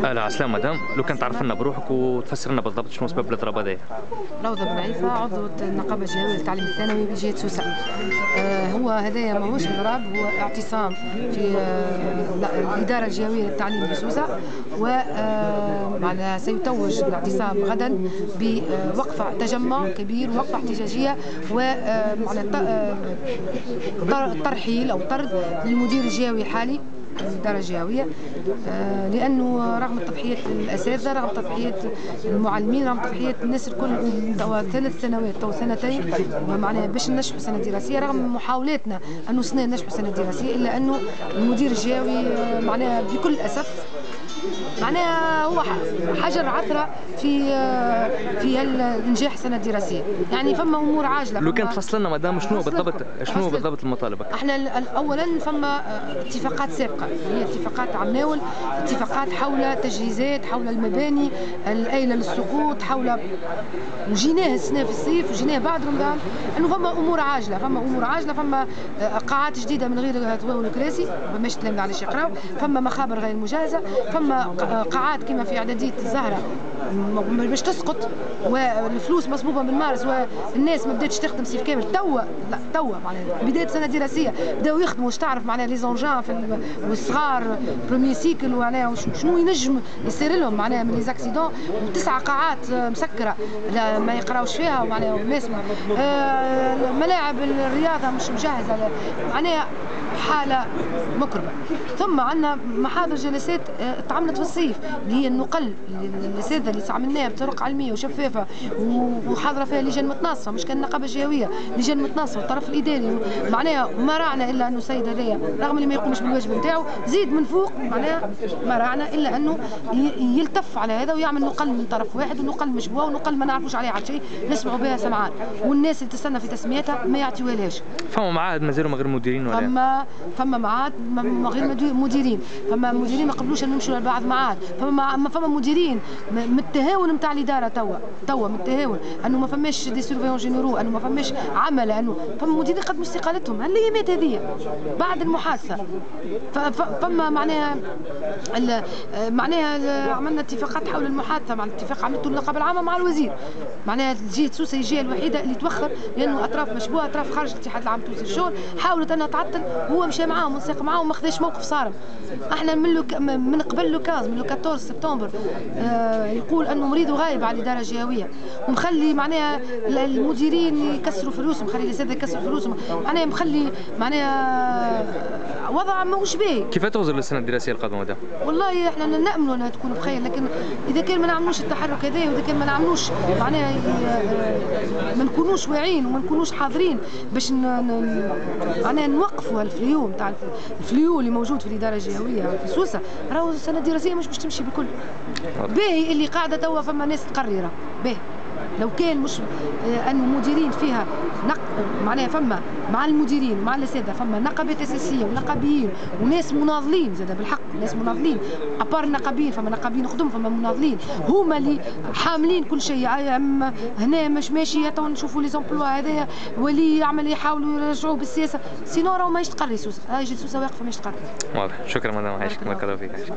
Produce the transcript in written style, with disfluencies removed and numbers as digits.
اهلا عسلامة مدام، لو كان تعرف لنا بروحك وتفسر لنا بالضبط شنو سبب الاضراب هذايا. روضة بن عيفة، عضو النقابة الجهوية للتعليم الثانوي بجهة سوسة. هو هذايا ماهوش اضراب، هو اعتصام في الإدارة الجهوية للتعليم بسوسة، ومعناها سيتوج الاعتصام غدا بوقفة تجمع كبير ووقفة احتجاجية وترحيل أو طرد للمدير الجهوي الحالي الإدارة الجهوية، لأنه رغم تضحية الأساتذة، رغم تضحية المعلمين، رغم تضحية الناس الكل، توا 3 سنوات تو سنتين معناها باش ننجحوا سنة دراسية، رغم محاولاتنا أنه سنة ننجحوا سنة دراسية، إلا أنه المدير الجهوي معناها بكل أسف معناها هو حجر عثرة في الانجاح سنة دراسية. يعني فما امور عاجله. لو كان تفصل لنا مدام شنو بالضبط المطالب؟ احنا اولا فما اتفاقات سابقه، هي اتفاقات عمناول، اتفاقات حول تجهيزات، حول المباني الآيلة للسقوط، حول وجيناه السنه في الصيف وجيناه بعد رمضان، انه فما امور عاجله، فما قاعات جديده من غير طواول وكراسي، ما فماش تلامذه علاش يقراو، فما مخابر غير مجهزه، فما قاعات كما في اعداديه الزهره باش تسقط، والفلوس مصبوبه من مارس، والناس ما بداتش تخدم صيف كامل. توا معناها بدايه سنه دراسيه بداو يخدموا، واش تعرف معناها لي زونجان والصغار بروميي سيكل، ومعناها شنو ينجم يصير لهم معناها من لي زاكسيدون، و9 قاعات مسكره لا ما يقراوش فيها، ومعناها الناس ملاعب الرياضه مش مجهزه، معناها حاله مكربه. ثم عندنا محاضر جلسات تعملت في الصيف اللي هي النقل الاساتذه اللي عملناها بطرق علميه وشفافه وحاضره فيها لجان متناصفه، مش كان النقابه الجهويه، لجان متناصفه والطرف الاداري، معناها ما راعنا الا انه السيد هذايا رغم اللي ما يقومش بالواجب نتاعو زيد من فوق، معناها ما راعنا الا انه يلتف على هذا ويعمل نقل من طرف واحد، ونقل مش هو، ونقل ما نعرفوش عليه حتى شيء، نسمعوا بها سمعان، والناس اللي تستنى في تسميتها ما يعطيوهالهاش. فما معاهد مازالوا من غير مديرين ولا؟ فما معاهد من غير مديرين، فما مديرين ما قبلوش ان نمشوا لبعض معاهد، فما مديرين من التهاون نتاع الاداره توا من التهاون، انه ما فماش دي سيرفيون جينيرو، انه ما فماش عمله، انه فما مديرين قدموا استقالتهم هالايامات هذه بعد المحادثه. فما معناها عملنا اتفاقات حول المحادثه، مع الاتفاق عملته النقابه العامه مع الوزير، معناها جهه سوسه هي الجهه الوحيده اللي توخر، لانه اطراف مشبوهه، اطراف خارج الاتحاد العام التونسي للشغل حاولت انها تعطل، هو مشى معاهم ونساق معاهم وما خذاش موقف صارم. احنا من قبل لوكاز من 14 سبتمبر يقول انه مريض وغايب على الاداره الجهويه، ومخلي معناها المديرين يكسروا فلوسهم، مخلي الاساتذه يكسروا فلوسهم، معناها مخلي معناها وضع ماهوش باهي. كيف توصل للسنه الدراسيه القادمه ده؟ والله احنا ناملوا انها تكون بخير، لكن اذا كان ما نعملوش التحرك هذا، واذا كان ما نعملوش معناها ما نكونوش واعيين وما نكونوش حاضرين باش معناها نوقفوا الفليو نتاع الفليو اللي موجود في الاداره الجهويه في سوسه، راهو السنه الدراسيه مش باش تمشي بكل. باهي اللي قاعده توا فما ناس تقرر، باهي لو كان مش انه مديرين فيها معناها فما مع المديرين ومع الاساتذه فما نقابات اساسيه ونقابيين وناس مناضلين زاد بالحق، ناس مناضلين ابار النقابيين، فما نقابيين يخدموا، فما مناضلين هما اللي حاملين كل شيء. هنا مش ماشي تو نشوفوا لي زومبلوا هذايا ولي يعمل يحاولوا يرجعوه بالسياسه، سينو راهو ماهيش تقري سوسه، هاي سوسه واقفه ماهيش تقري. واضح، شكرا مدام، عايشك بارك الله فيك. عايشك.